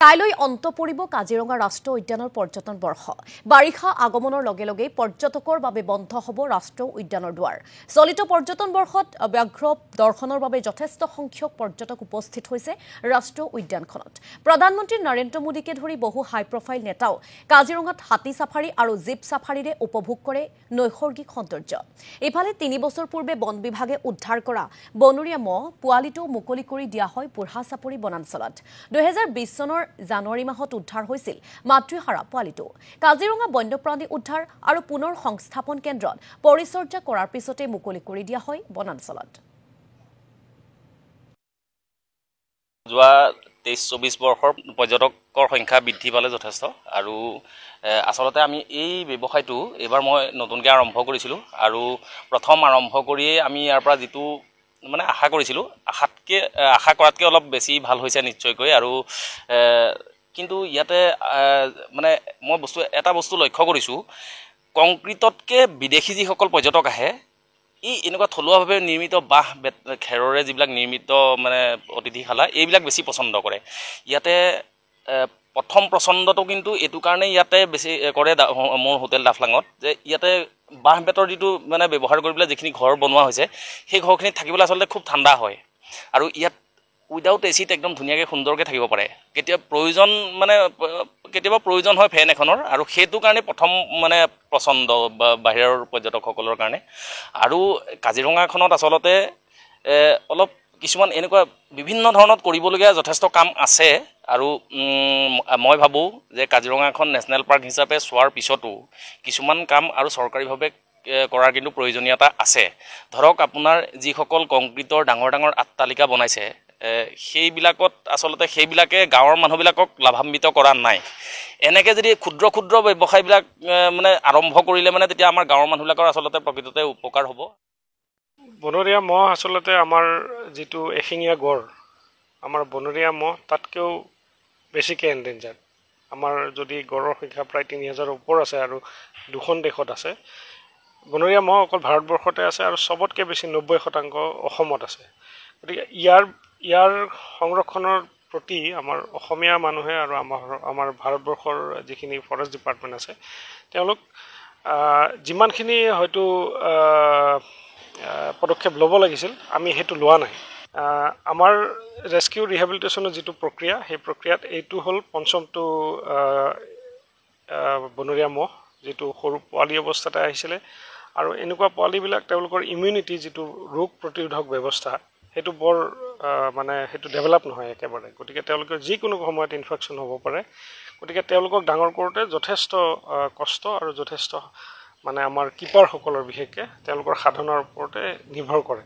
কাইলৈ অন্ত পৰিব কাজিৰঙা ৰাষ্ট্ৰীয় উদ্যানৰ পৰ্যটন বৰ্ষ বাৰিষা আগমনৰ লগে লগে পৰ্যটকৰ বাবে বন্ধ হ'ব ৰাষ্ট্ৰীয় উদ্যানৰ দুৱাৰ চলিত পৰ্যটন বৰ্ষত ব্যাঘ্ৰ দৰ্শনৰ বাবে যথেষ্ট সংখ্যক পৰ্যটক উপস্থিত হৈছে ৰাষ্ট্ৰীয় উদ্যানখনত প্ৰধানমন্ত্ৰী নৰেন্দ্ৰ মোদীকে ধৰি বহু হাই প্ৰফাইল নেতাও কাজিৰঙাত হাতী সাফাৰী আৰু জীপ সাফাৰীৰে উপভোগ কৰে নৈসৰ্গিক সৌন্দৰ্য ইফালে 3 বছৰ পূৰ্বে বন বিভাগে উদ্ধাৰ কৰা বনৰীয়া মহ পোৱালিটো মুকলি কৰি দিয়া হয় বুঢ়া চাপৰি বনাঞ্চলত 2020 চনৰ জানুৱাৰী মাহত উদ্ধাৰ হৈছিল মাতৃহাৰা পোৱালিটো কাজিৰঙা বন্যপ্ৰাণী উদ্ধাৰ আৰু পুনৰ সংস্থাপন কেন্দ্ৰত পৰিচৰ্যা কৰাৰ পিছতে মুকলি কৰি দিয়া হয় বনাঞ্চলত যোৱা 23-24 বৰ্ষৰ পৰ্যটকৰ সংখ্যা বৃদ্ধি পালে যথেষ্ট আৰু আসলতে আমি এই ব্যৱসায়টো এবাৰ মই নতুনকৈ আৰম্ভ কৰিছিলোঁ আৰু প্ৰথম আৰম্ভ কৰিয়ে আমি ইয়াৰ পৰা যিটো মানে আশা কৰিছিলোঁ আশা কৰাতকৈ অলপ বেছি ভাল হৈছে নিশ্চয়কৈ আৰু কিন্তু ইয়াতে মানে মই এটা বস্তু লক্ষ্য কৰিছোঁ কংক্ৰিটতকৈ বিদেশী যিসকল পৰ্যটক আহে এনেকুৱা থলুৱাভাৱে নিৰ্মিত বাঁহ খেৰৰে যিবিলাক নিৰ্মিত মানে অতিথিশালা এইবিলাক বেছি পচন্দ কৰে ইয়াতে প্ৰথম পচন্দটো কিন্তু এইটো কাৰণে ইয়াতে বেছি কৰে মোৰ হোটেল ডাফলাঙত যে ইয়াতে বাঁহ বেতৰ যিটো মানে ব্যৱহাৰ কৰি পেলাই যিখিনি ঘৰ বনোৱা হৈছে সেই ঘৰখিনি থাকিবলৈ আচলতে খুব ঠাণ্ডা হয় আৰু ইয়াত উইদাউট এচিত একদম ধুনীয়াকৈ সুন্দৰকৈ থাকিব পাৰে কেতিয়াবা প্ৰয়োজন হয় ফেন এখনৰ আৰু সেইটো কাৰণে প্ৰথম মানে পচন্দ বাহিৰৰ পৰ্যটকসকলৰ কাৰণে আৰু কাজিৰঙাখনত আচলতে অলপ কিছুমান এনেকুৱা বিভিন্ন ধৰণত কৰিবলগীয়া যথেষ্ট কাম আছে আৰু মই ভাবোঁ যে কাজিৰঙাখন নেশ্যনেল পাৰ্ক হিচাপে চোৱাৰ পিছতো কিছুমান কাম আৰু চৰকাৰীভাৱে কৰাৰ কিন্তু প্ৰয়োজনীয়তা আছে ধৰক আপোনাৰ যিসকল কংক্ৰিটৰ ডাঙৰ ডাঙৰ অট্টালিকা বনাইছে সেইবিলাকে গাঁৱৰ মানুহবিলাকক লাভান্বিত কৰা নাই এনেকৈ যদি ক্ষুদ্ৰ ক্ষুদ্ৰ ব্যৱসায়বিলাক মানে আৰম্ভ কৰিলে মানে তেতিয়া আমাৰ গাঁৱৰ মানুহবিলাকৰ আচলতে প্ৰকৃততে উপকাৰ হ'ব বনৰীয়া মহ আচলতে আমাৰ যিটো এশিঙীয়া গড় আমাৰ বনৰীয়া মহ তাতকৈও বেছিকৈ এণ্ডেঞ্জাৰ্ড আমাৰ যদি গড়ৰ সংখ্যা প্ৰায় 3000ৰ ওপৰ আছে আৰু 2খন দেশত আছে বনৰীয়া মহ অকল ভাৰতবৰ্ষতে আছে আৰু চবতকৈ বেছি 90% অসমত আছে গতিকে ইয়াৰ সংৰক্ষণৰ প্ৰতি আমাৰ অসমীয়া মানুহে আৰু আমাৰ ভাৰতবৰ্ষৰ যিখিনি ফৰেষ্ট ডিপাৰ্টমেণ্ট আছে তেওঁলোক যিমানখিনি হয়তো পদক্ষেপ ল'ব লাগিছিল আমি সেইটো লোৱা নাই আমাৰ ৰেস্কিউ ৰিহেবিলিটেশ্যনৰ যিটো প্ৰক্ৰিয়া সেই প্ৰক্ৰিয়াত এইটো হ'ল পঞ্চমটো বনৰীয়া মহ যিটো সৰু পোৱালি অৱস্থাতে আহিছিলে আৰু এনেকুৱা পোৱালিবিলাক তেওঁলোকৰ ইমিউনিটি যিটো ৰোগ প্ৰতিৰোধক ব্যৱস্থা সেইটো বৰ মানে সেইটো ডেভেলপ নহয় একেবাৰে গতিকে তেওঁলোকৰ যিকোনো সময়ত ইনফেকশ্যন হ'ব পাৰে গতিকে তেওঁলোকক ডাঙৰ কৰোঁতে যথেষ্ট কষ্ট আৰু যথেষ্ট মানে আমাৰ কিপাৰসকলৰ বিশেষকৈ তেওঁলোকৰ সাধনাৰ ওপৰতে নিৰ্ভৰ কৰে